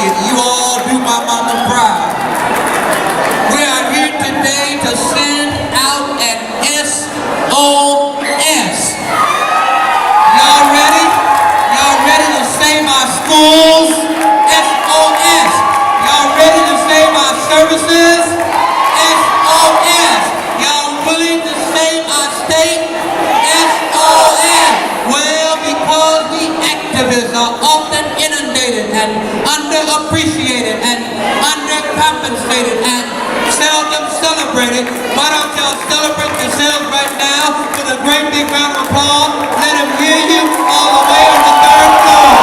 you. You all do my mama proud. We are here today to send out an SOS. Y'all ready? Y'all ready to save our schools? SOS. Y'all ready to save our services? SOS. Y'all willing to save our state? SOS. Well, because we activists are often inundated and underappreciated and undercompensated and seldom celebrated. Why don't y'all celebrate yourselves right now with a great big round of applause? Let them hear you all the way on the third floor.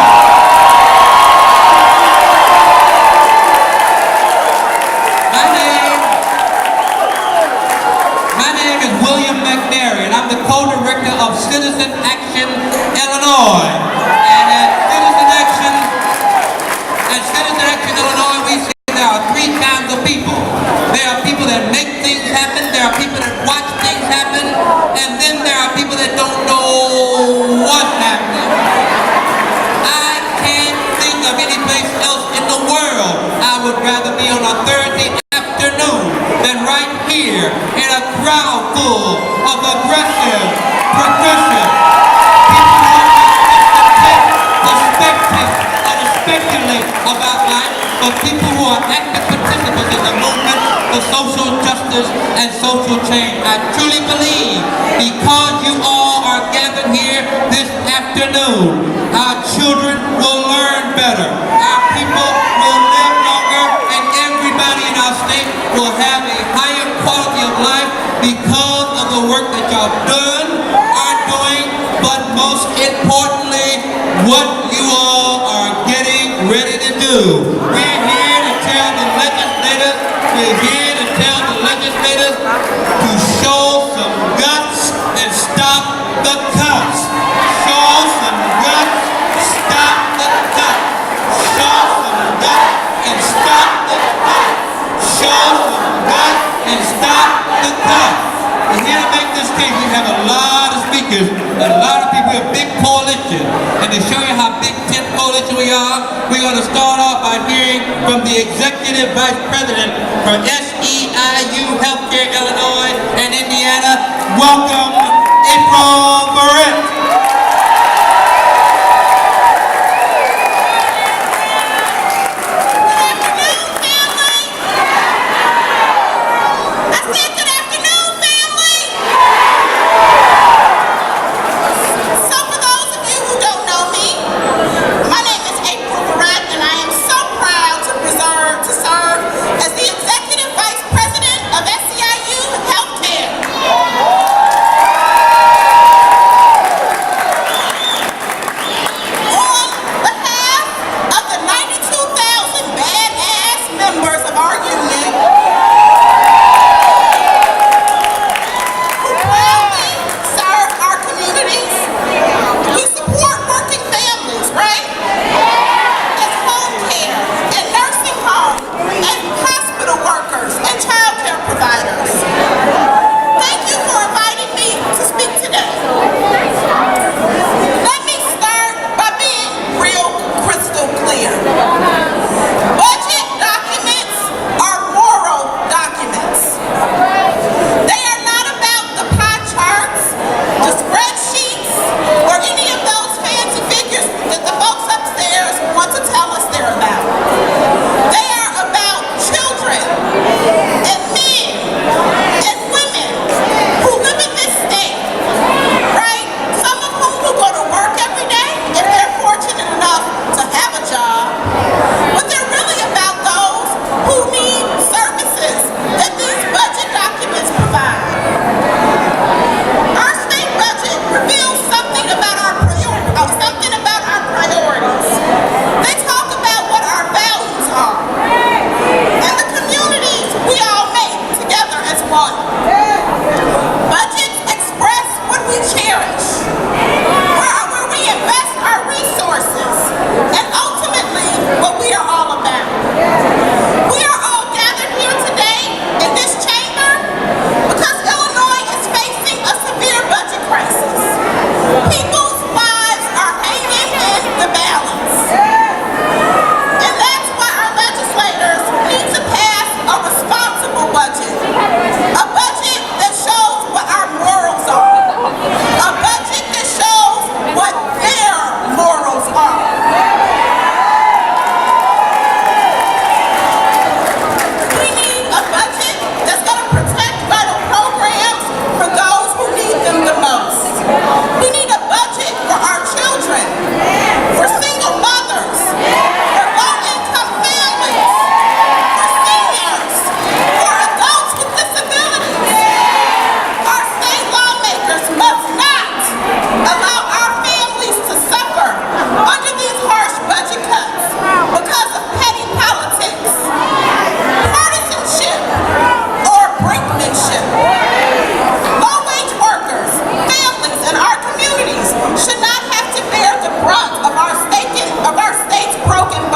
My name is William McNary, and I'm the co-director of Citizen Action Illinois. And at Citizen Action Illinois, we say there are three kinds of people. There are people that make things happen, there are people that watch things happen, and then there are people that don't know what's happening. I can't think of any place else in the world I would rather be on a Thursday afternoon than right here in a crowd full of aggressive, progressive people who take perspective and speculate about life, but people who are active participants in the movement for social justice and social change. I truly believe because you all are gathered here this afternoon, our children will learn better, our people will live longer, and everybody in our state will have a higher quality of life because of the work that y'all done, are doing, but most importantly, what you all are getting ready to do. We're here to tell the legislators, to show some guts and stop the cuts. Show some guts, stop the cuts. Show some guts and stop the cuts. Show some guts and stop the cuts. We're here to make this case. We have a lot of speakers, a lot of people, a big coalition. And to show you how big tent coalition we are, we're going to start off by hearing from the Executive Vice President for SEIU Healthcare Illinois and Indiana. Welcome, April Barrett.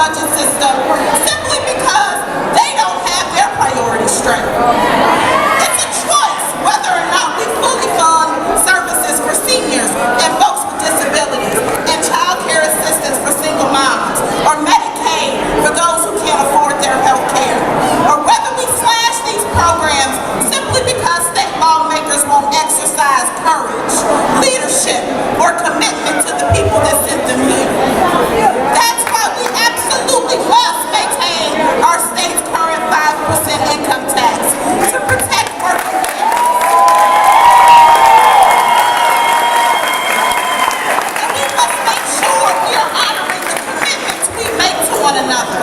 budget system simply because they don't have their priorities straight. It's a choice whether or not we fully fund services for seniors and folks with disabilities, and child care assistance for single moms, or Medicaid for those who can't afford their health care, or whether we slash these programs simply because state lawmakers won't exercise courage, leadership, or commitment to the people that sent them here. That's why we absolutely must maintain our state's current 5% income tax to protect working families. And we must make sure we are honoring the commitments we make to one another.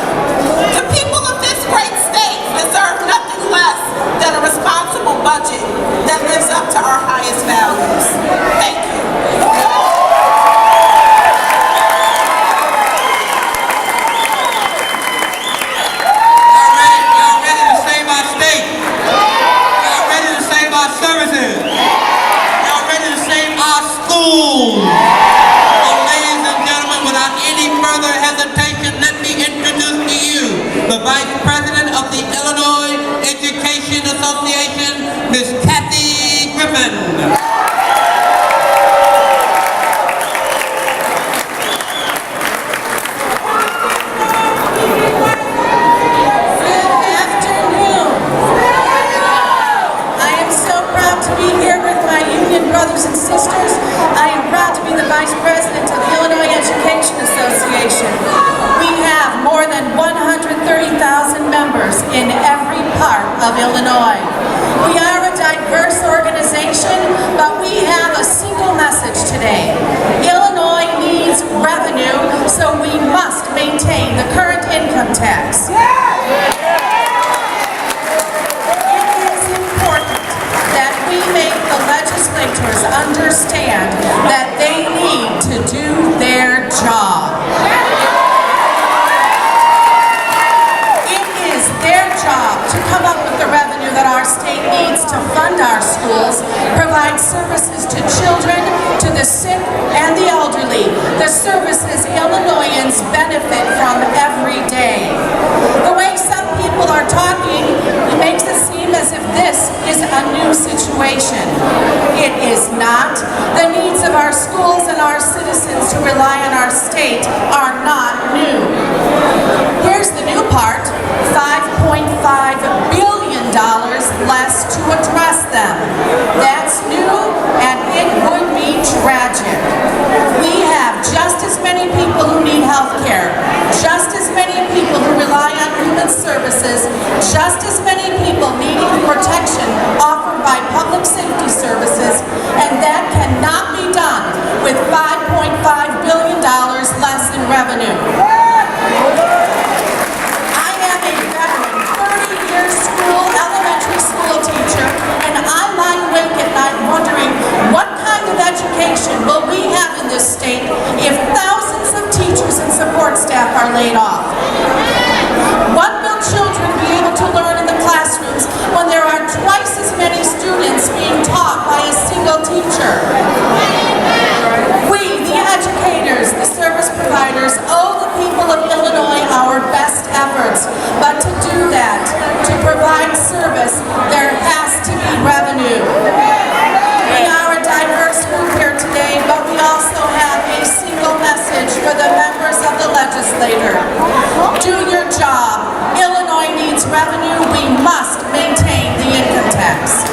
The people of this great state deserve nothing less than a responsible budget that lives up to our highest values. Thank you. Y'all ready to save our state? Y'all ready to save our services? Y'all ready to save our schools? So ladies and gentlemen, without any further hesitation, let me introduce to you the Vice President of the Illinois Education Association, Ms. Kathy Griffin. Brothers and sisters, I am proud to be the Vice President of the Illinois Education Association. We have more than 130,000 members in every part of Illinois. We are a diverse organization, but we have a single message today. Illinois needs revenue, so we must maintain the current income tax. Make the legislators understand that they need to do their job. It is their job to come up with the revenue that our state needs to fund our schools, provide services to children, to the sick and the elderly, the services Illinoisans benefit from every day. The way some people are talking, it makes it seem as if this is a new situation. It is not. The needs of our schools and our citizens who rely on our state are not new. Here's the new part: $5.5 billion less to address them. That's new, and it would be tragic. We have just as many people who need health care, just as many people who rely on human services, just as many people needing protection offered by public safety services, and that cannot be done with $5.5 billion less in revenue. I am a veteran, 30-year elementary school teacher, and I lie awake at night wondering what kind of education will we have in this state if thousands of teachers and support staff are laid off? What will children be able to learn in the classrooms when there are twice as many students being taught by a single teacher? We, the educators, the service providers, owe the people of Illinois our best efforts. But to do that, to provide service, there has to be revenue. We are a diverse group here today, but we also have a single message for the members of the legislature. Do your job. Illinois needs revenue. We must maintain the income tax.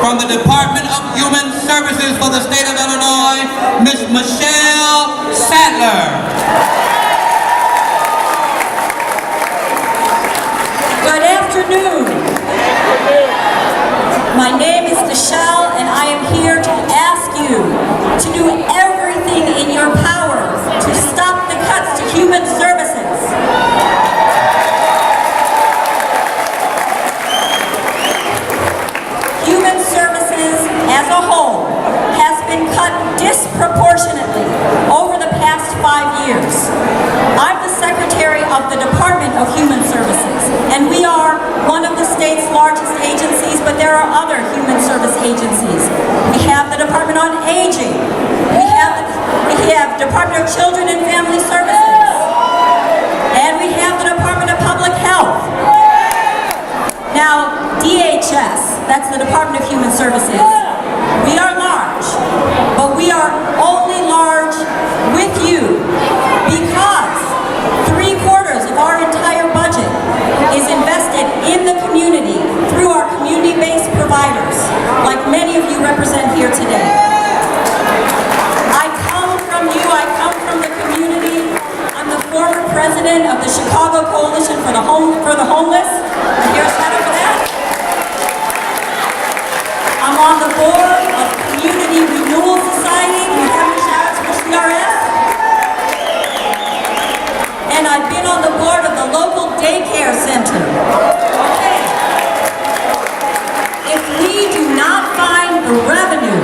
From the Department of Human Services for the state of Illinois, Ms. Michelle Sadler. Good afternoon. My name is Michelle, and I am here to ask you to do everything in your power to stop the cuts to human services. Human services, agencies. We have the Department on Aging. We have Department of Children and Family Services. And we have the Department of Public Health. Now, DHS, that's the Department of Human Services. We are large, but we are only large with you because 3/4 of our entire budget is invested in the community through our community-based providers, like many of you represent here today. I come from you, I come from the community. I'm the former president of the Chicago Coalition for the Homeless. Here's that over there. I'm on the board of Community Renewal Society. We have a shout out to CRS. And I've been on the board of the local daycare center. Okay. If we do not find the revenue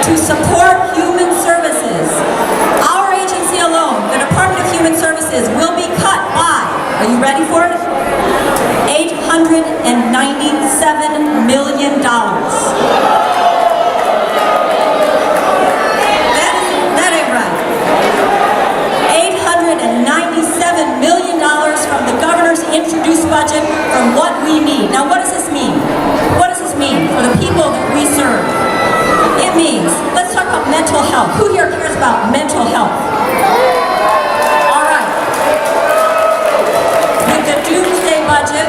to support human services, our agency alone, the Department of Human Services, will be cut by, are you ready for it? $897 million. That ain't right. $897 million from the governor's introduced budget from what we need. Now what does this mean? What does this mean for the people that we serve? It means, let's talk about mental health. Who here cares about mental health? All right. With the doomsday budget,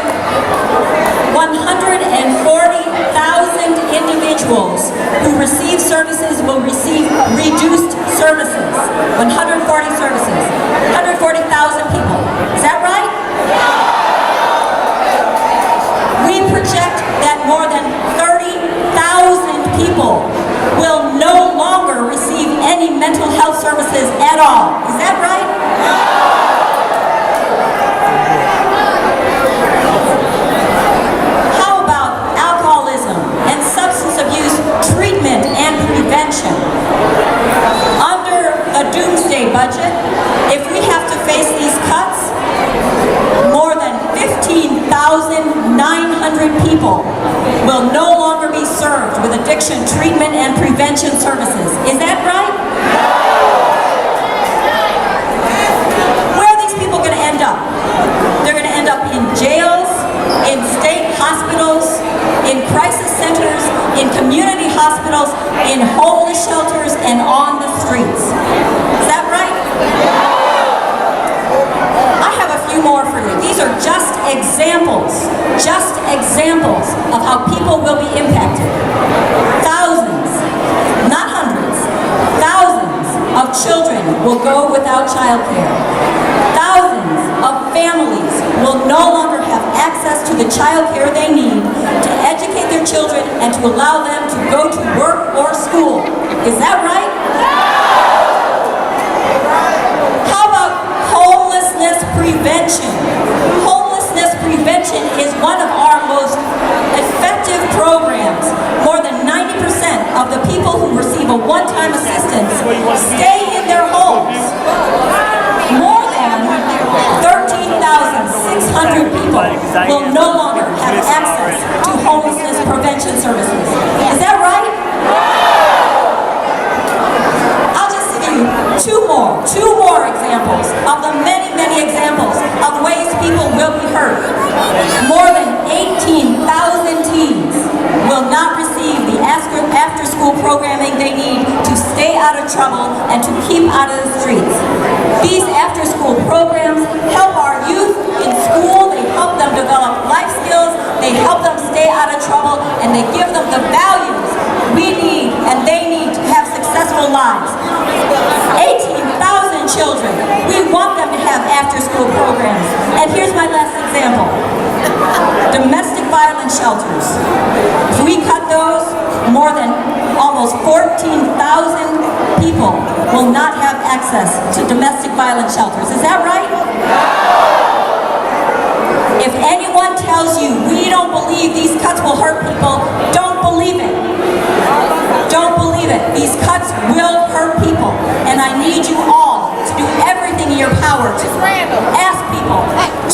140,000 individuals who receive services will receive reduced services. 140 services. 140,000 people. Is that right? We project that more than 30,000 people will no longer receive any mental health services at all. Is that right? How about alcoholism and substance abuse treatment and prevention? Under the doomsday budget, if we have to face these cuts, more than 15,900 people will no longer be served with addiction treatment and prevention services. Is that right? Where are these people going to end up? They're going to end up in jails, in state hospitals, in crisis centers, in community hospitals, in homeless shelters, and on the streets. Is that right? I have a few more for you. These are just examples of how people will be impacted. Thousands, not hundreds, thousands of children will go without childcare. Thousands of families will no longer have access to the childcare they need to educate their children and to allow them to go to work or school. Is that right? How about homelessness prevention? Homelessness prevention is one of our most effective programs. More than 90% of the people who receive a one-time assistance stay in their homes. More than 13,600 people will no longer have access to homelessness prevention services. Is that right? I'll just give you two more examples of the many, many examples of ways people will be hurt. More than 18,000 teens will not receive the after-school programming they need to stay out of trouble and to keep out of the streets. These after-school programs help our youth in school, they help them develop life skills, they help them stay out of trouble, and they give them the values we need and they need to have successful lives. 18,000 children, we want them to have after-school programs. And here's my last example. Domestic violence shelters. If we cut those, more than almost 14,000 people will not have access to domestic violence shelters. Is that right? If anyone tells you we don't believe these cuts will hurt people, don't believe it. Don't believe it. These cuts will hurt people. And I need you all to do everything in your power to ask people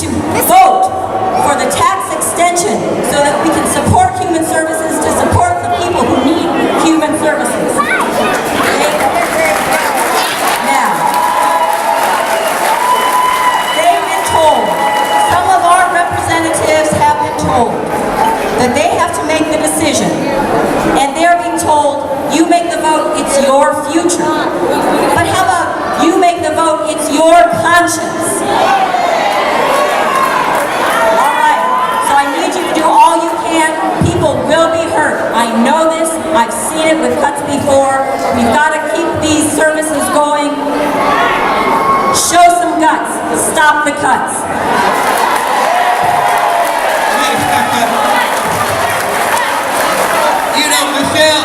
to vote for the tax extension so that we can support human services, to support the people who need your future. But how about you make the vote, it's your conscience. All right, so I need you to do all you can. People will be hurt. I know this, I've seen it with cuts before. We've got to keep these services going. Show some guts, stop the cuts. You know, Michelle